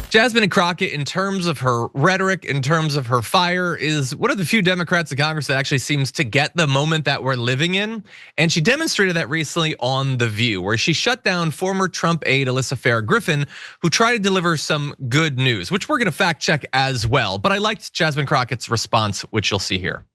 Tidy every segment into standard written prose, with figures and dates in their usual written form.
Jasmine Crockett, in terms of her rhetoric, in terms of her fire, is one of the few Democrats in Congress that actually seems to get the moment that we're living in. And she demonstrated that recently on The View, where she shut down former Trump aide Alyssa Farah-Griffin, who tried to deliver some good news, which we're gonna fact check as well. But I liked Jasmine Crockett's response, which you'll see here.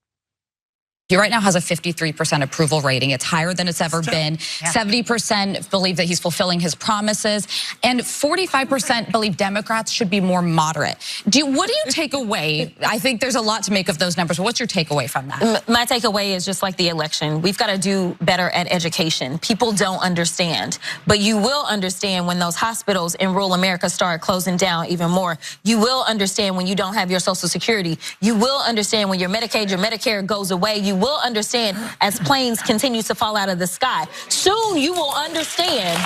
He right now has a 53% approval rating. It's higher than it's ever been. 70% believe that he's fulfilling his promises, and 45% believe Democrats should be more moderate. What do you take away? I think there's a lot to make of those numbers. What's your takeaway from that? My takeaway is just like the election. We've got to do better at education. People don't understand, but you will understand when those hospitals in rural America start closing down even more. You will understand when you don't have your Social Security. You will understand when your Medicaid, your Medicare goes away. You will understand as planes continue to fall out of the sky. Soon you will understand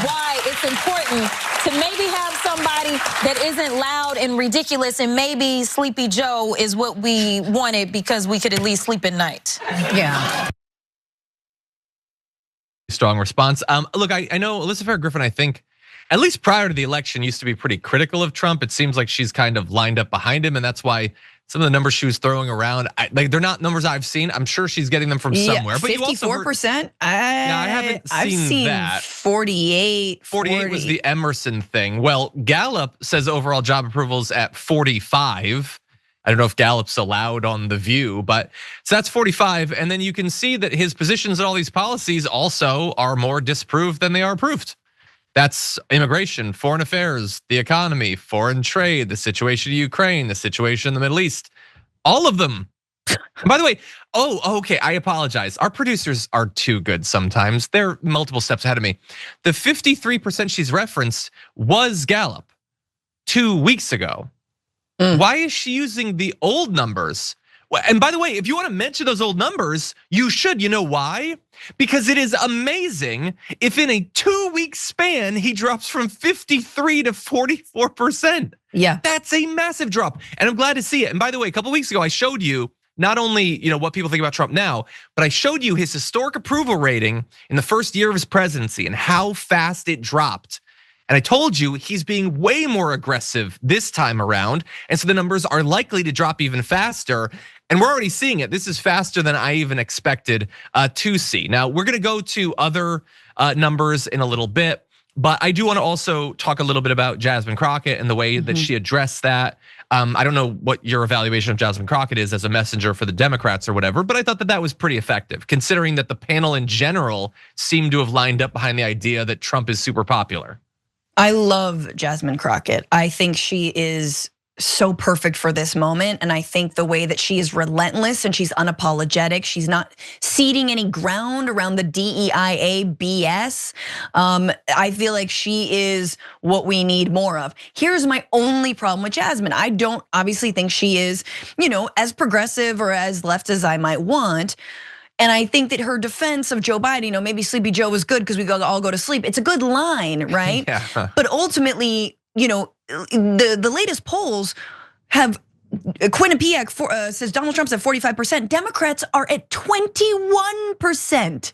why it's important to maybe have somebody that isn't loud and ridiculous, and maybe Sleepy Joe is what we wanted because we could at least sleep at night. Yeah. Strong response. Look, I know Alyssa Farah-Griffin, I think, at least prior to the election, used to be pretty critical of Trump. It seems like she's kind of lined up behind him, and that's why some of the numbers she was throwing around, like they're not numbers I've seen. I'm sure she's getting them from somewhere. But 54%. I haven't seen that. 48. 48 was the Emerson thing. Well, Gallup says overall job approvals at 45. I don't know if Gallup's allowed on The View, but so that's 45. And then you can see that his positions and all these policies also are more disapproved than they are approved. That's immigration, foreign affairs, the economy, foreign trade, the situation in Ukraine, the situation in the Middle East, all of them. And by the way, okay, I apologize. Our producers are too good sometimes. They're multiple steps ahead of me. The 53% she's referenced was Gallup 2 weeks ago. Why is she using the old numbers? And by the way, if you want to mention those old numbers, you should. You know why? Because it is amazing if in a 2-week span, he drops from 53 to 44%. Yeah. That's a massive drop. And I'm glad to see it. And by the way, a couple weeks ago, I showed you not only what people think about Trump now, but I showed you his historic approval rating in the first year of his presidency and how fast it dropped. And I told you he's being way more aggressive this time around. And so the numbers are likely to drop even faster. And we're already seeing it. This is faster than I even expected to see. Now, we're gonna go to other numbers in a little bit, but I do wanna also talk a little bit about Jasmine Crockett and the way that she addressed that. I don't know what your evaluation of Jasmine Crockett is as a messenger for the Democrats or whatever, but I thought that that was pretty effective, considering that the panel in general seemed to have lined up behind the idea that Trump is super popular. I love Jasmine Crockett. I think she is so perfect for this moment. And I think the way that she is relentless and she's unapologetic, she's not ceding any ground around the DEIA BS. I feel like she is what we need more of. Here's my only problem with Jasmine. I don't obviously think she is, as progressive or as left as I might want. And I think that her defense of Joe Biden, maybe Sleepy Joe was good because we all go to sleep. It's a good line, right? Yeah. But ultimately, the latest polls have Quinnipiac says Donald Trump's at 45%. Democrats are at 21%.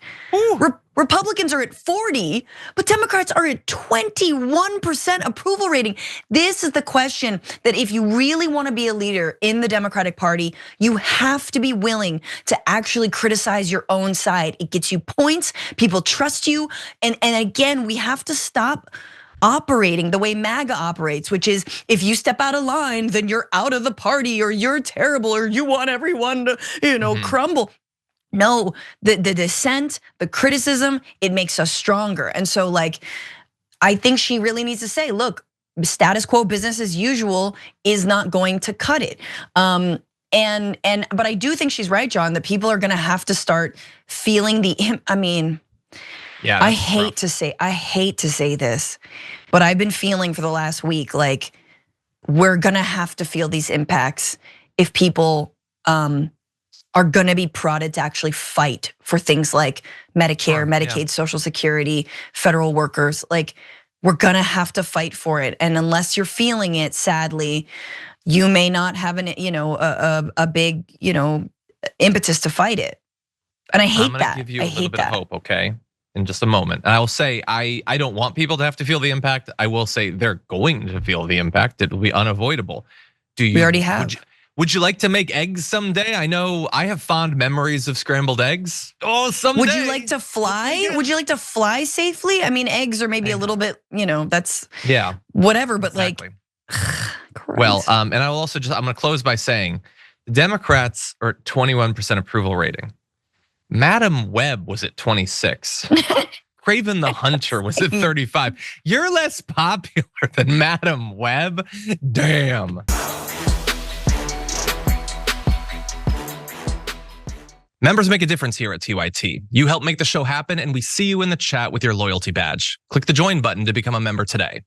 Republicans are at 40, but Democrats are at 21% approval rating. This is the question that if you really want to be a leader in the Democratic Party, you have to be willing to actually criticize your own side. It gets you points, people trust you, and again, we have to stop operating the way MAGA operates, which is if you step out of line, then you're out of the party, or you're terrible, or you want everyone to, crumble. No, the dissent, the criticism, it makes us stronger. And so I think she really needs to say, look, status quo, business as usual is not going to cut it. But I do think she's right, John, that people are gonna have to start feeling Yeah, I hate to say this, but I've been feeling for the last week like we're gonna have to feel these impacts if people are gonna be prodded to actually fight for things like Medicare, Medicaid, Social Security, federal workers. Like we're gonna have to fight for it, and unless you're feeling it, sadly, you may not have a big impetus to fight it. And I hate that. I'm gonna give you a little bit of hope, okay? in just a moment. And I will say, I don't want people to have to feel the impact. I will say they're going to feel the impact. It will be unavoidable. We already have. Would you like to make eggs someday? I know I have fond memories of scrambled eggs. Oh, someday. Would you like to fly? Would you like to fly safely? I mean, eggs are maybe a little bit, that's whatever, but exactly. Christ. Well, and I will also I'm gonna close by saying Democrats are at 21% approval rating. Madam Webb was at 26. Craven the Hunter was at 35. You're less popular than Madam Webb? Damn. Members make a difference here at TYT. You help make the show happen, and we see you in the chat with your loyalty badge. Click the join button to become a member today.